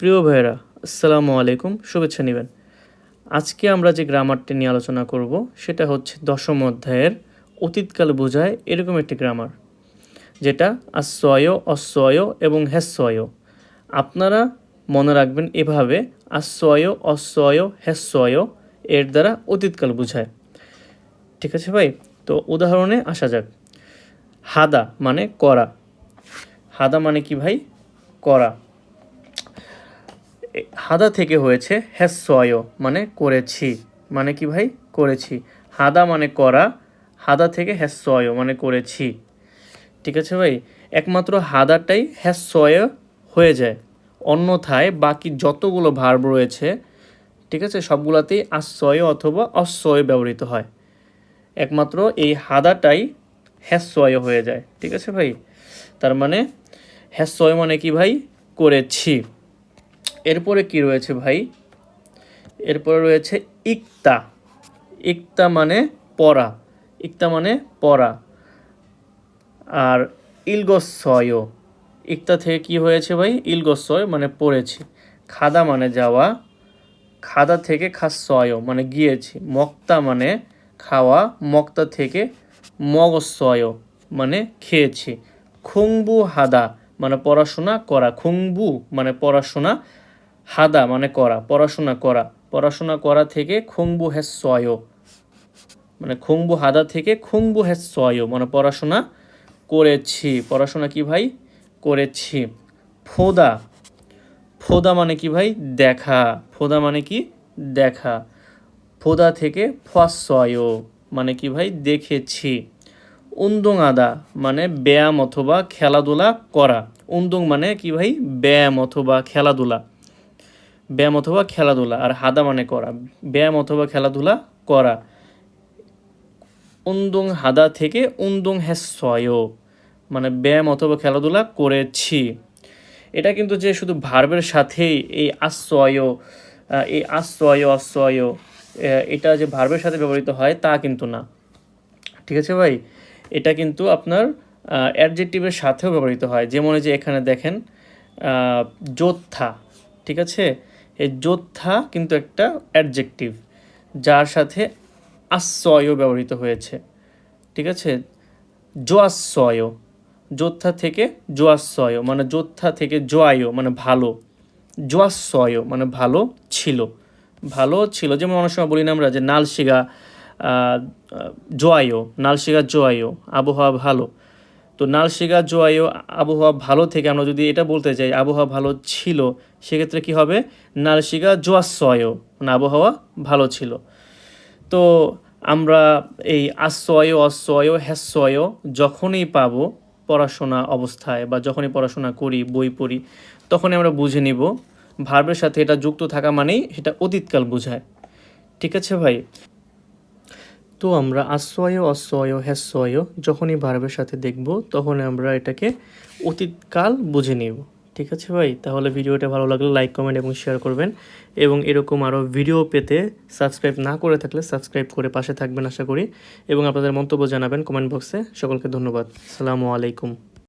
প্রিয় ভাইয়েরা, আসসালামু আলাইকুম, শুভেচ্ছা নেবেন। আজকে আমরা যে গ্রামারটি নিয়ে আলোচনা করব সেটা হচ্ছে দশম অধ্যায়ের অতীতকাল বোঝায় এরকম একটি গ্রামার, যেটা আশ্রয়, অশ্রয় এবং হ্যাস্রয়। আপনারা মনে রাখবেন এভাবে: আশ্রয়, অশ্রয়, হ্যাস্রয় এর দ্বারা অতীতকাল বোঝায়। ঠিক আছে ভাই? তো উদাহরণে আসা যাক। হাদা মানে করা। হাদা মানে কি ভাই? করা। হাদা থেকে হয়েছে হ্যাস্রয় মানে করেছি। মানে কি ভাই? করেছি। হাদা মানে করা, হাদা থেকে হ্যাস্রয় মানে করেছি। ঠিক আছে ভাই? একমাত্র হাদাটাই হ্যাস্রয় হয়ে যায়, অন্যথায় বাকি যতগুলো ভার্ব রয়েছে, ঠিক আছে, সবগুলোতেই আশ্রয় অথবা অশ্রয় ব্যবহৃত হয়। একমাত্র এই হাদাটাই হ্যাস্রয় হয়ে যায়। ঠিক আছে ভাই? তার মানে হ্যাস্রয় মানে কি ভাই? করেছি। এরপরে কি রয়েছে ভাই? এরপরে রয়েছে ইক্তা। ইক্তা মানে পড়া। ইক্তা মানে পড়া। আর ইলগস্বয়। ইক্তা থেকে কি হয়েছে ভাই? ইলগস্বয় মানে পড়েছি। খাদা মানে যাওয়া। খাদা থেকে খাস্বয় মানে গিয়েছি। মক্তা মানে খাওয়া। মক্তা থেকে মগস্বয় মানে খেয়েছি। খুংবু হাদা মানে পড়াশোনা করা। খুংবু মানে পড়াশোনা, হাদা মানে করা, পড়াশোনা করা। পড়াশোনা করা থেকে খুংবু হেস্বয় মানে খুংবু হাদা থেকে খুংবু হেস্বয় মানে পড়াশোনা করেছি। পড়াশোনা কি ভাই? করেছি। ফোদা। ফোদা মানে কি ভাই? দেখা। ফোদা মানে কি? দেখা। ফোদা থেকে ফস্বয় মানে কি ভাই? দেখেছি। উন্দুং আদা মানে ব্যায়াম অথবা খেলাধুলা করা। উন্দুং মানে কি ভাই? ব্যায়াম অথবা খেলাধুলা। ব্যায়াম অথবা খেলাধুলা। আর হাদা মানে করা। ব্যায়াম অথবা খেলাধুলা করা। উন্দুং হাদা থেকে উন্দুং হ্যাস্বয় মানে ব্যায়াম অথবা খেলাধুলা করেছি। এটা কিন্তু যে শুধু ভার্বের সাথেই এই আশ্রয়, এই আশ্রয়, অশ্রয়, এটা যে ভার্বের সাথে ব্যবহৃত হয় তা কিন্তু না। ঠিক আছে ভাই? এটা কিন্তু আপনার অ্যাডজেক্টিভের সাথেও ব্যবহৃত হয়। যেমন যে এখানে দেখেন যোদ্ধা। ঠিক আছে? এই যোদ্ধা কিন্তু একটা অ্যাডজেক্টিভ, যার সাথে আশ্রয়ও ব্যবহৃত হয়েছে। ঠিক আছে? জোয়াশ্রয়। যোদ্ধা থেকে জোয়াশ্রয় মানে যোদ্ধা থেকে জোয়ায় মানে ভালো। জোয়াশ্রয় মানে ভালো ছিল। ভালো ছিল। যেমন অনেক সময় বলি না আমরা যে নালশিগা জোয়ায়ো, নালশিগা জোয়ায়ো, আবহাওয়া ভালো। তো নালশিগা জোয়ায়ো আবহাওয়া ভালো থেকে আমরা যদি এটা বলতে চাই আবহাওয়া ভালো ছিল, সেক্ষেত্রে কি হবে? নালশিগা জোয়াশ্রয় মানে আবহাওয়া ভালো ছিল। তো আমরা এই আশ্রয়, অশ্রয়, হ্যাস্রয় যখনই পাবো পড়াশোনা অবস্থায় বা যখনই পড়াশোনা করি, বই পড়ি, তখনই আমরা বুঝে নিব ভার্বের সাথে এটা যুক্ত থাকা মানেই সেটা অতীতকাল বোঝায়। ঠিক আছে ভাই? তো আমরা আশ্রয়, অশ্রয়, হ্যাস্রয় যখনই ভার্বের সাথে দেখব তখনই আমরা এটাকে অতীতকাল বুঝে নিব। ঠিক আছে ভাই? তাহলে ভিডিওটা ভালো লাগলে লাইক, কমেন্ট এবং শেয়ার করবেন। এবং এরকম আরও ভিডিও পেতে সাবস্ক্রাইব না করে থাকলে সাবস্ক্রাইব করে পাশে থাকবেন আশা করি। এবং আপনাদের মন্তব্য জানাবেন কমেন্ট বক্সে। সকলকে ধন্যবাদ। আসসালামু আলাইকুম।